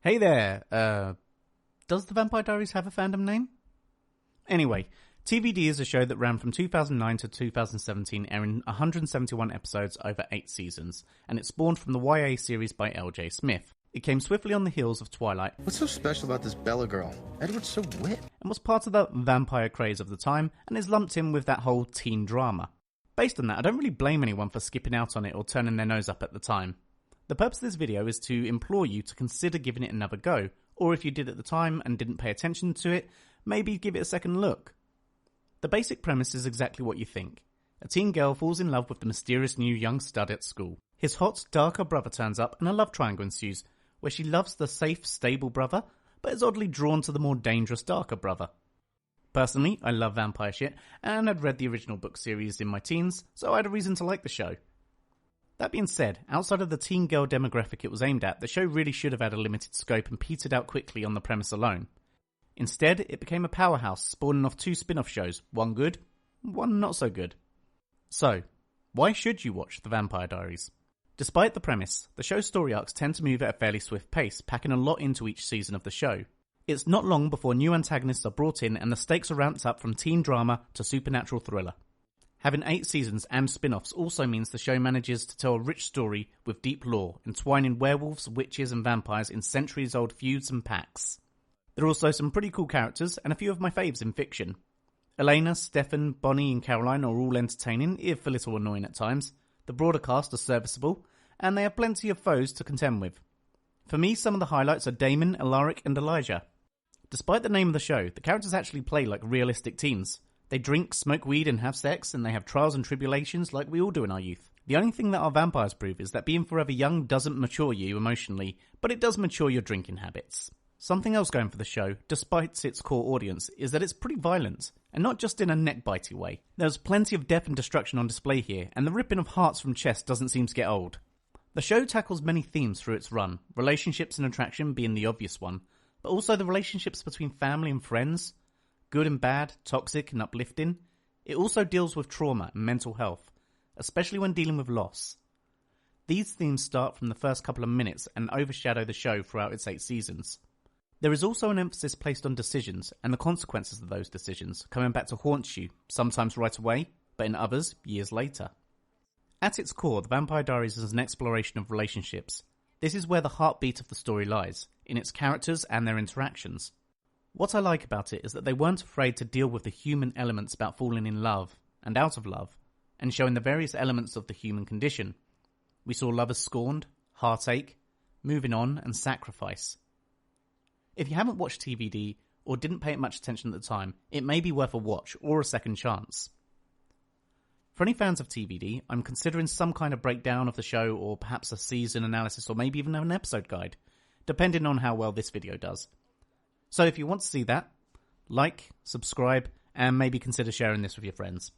Hey there, does the Vampire Diaries have a fandom name? Anyway, TVD is a show that ran from 2009 to 2017, airing 171 episodes over 8 seasons, and it spawned from the YA series by L.J. Smith. It came swiftly on the heels of Twilight. What's so special about this Bella girl? Edward's so wit. And was part of the vampire craze of the time, and is lumped in with that whole teen drama. Based on that, I don't really blame anyone for skipping out on it or turning their nose up at the time. The purpose of this video is to implore you to consider giving it another go, or if you did at the time and didn't pay attention to it, maybe give it a second look. The basic premise is exactly what you think. A teen girl falls in love with the mysterious new young stud at school. His hot, darker brother turns up and a love triangle ensues, where she loves the safe, stable brother, but is oddly drawn to the more dangerous, darker brother. Personally, I love vampire shit, and I'd read the original book series in my teens, so I had a reason to like the show. That being said, outside of the teen girl demographic it was aimed at, the show really should have had a limited scope and petered out quickly on the premise alone. Instead, it became a powerhouse, spawning off 2 spin-off shows, one good, one not so good. So, why should you watch The Vampire Diaries? Despite the premise, the show's story arcs tend to move at a fairly swift pace, packing a lot into each season of the show. It's not long before new antagonists are brought in and the stakes are ramped up from teen drama to supernatural thriller. Having 8 seasons and spin-offs also means the show manages to tell a rich story with deep lore, entwining werewolves, witches and vampires in centuries-old feuds and pacts. There are also some pretty cool characters and a few of my faves in fiction. Elena, Stefan, Bonnie and Caroline are all entertaining, if a little annoying at times. The broader cast are serviceable, and they have plenty of foes to contend with. For me, some of the highlights are Damon, Alaric and Elijah. Despite the name of the show, the characters actually play like realistic teens. They drink, smoke weed and have sex, and they have trials and tribulations like we all do in our youth. The only thing that our vampires prove is that being forever young doesn't mature you emotionally, but it does mature your drinking habits. Something else going for the show, despite its core audience, is that it's pretty violent, and not just in a neck-bitey way. There's plenty of death and destruction on display here, and the ripping of hearts from chests doesn't seem to get old. The show tackles many themes through its run, relationships and attraction being the obvious one, but also the relationships between family and friends, good and bad, toxic and uplifting. It also deals with trauma and mental health, especially when dealing with loss. These themes start from the first couple of minutes and overshadow the show throughout its 8 seasons. There is also an emphasis placed on decisions and the consequences of those decisions, coming back to haunt you, sometimes right away, but in others, years later. At its core, The Vampire Diaries is an exploration of relationships. This is where the heartbeat of the story lies, in its characters and their interactions. What I like about it is that they weren't afraid to deal with the human elements about falling in love, and out of love, and showing the various elements of the human condition. We saw lovers scorned, heartache, moving on, and sacrifice. If you haven't watched TVD, or didn't pay it much attention at the time, it may be worth a watch, or a second chance. For any fans of TVD, I'm considering some kind of breakdown of the show, or perhaps a season analysis, or maybe even an episode guide, depending on how well this video does. So if you want to see that, like, subscribe, and maybe consider sharing this with your friends.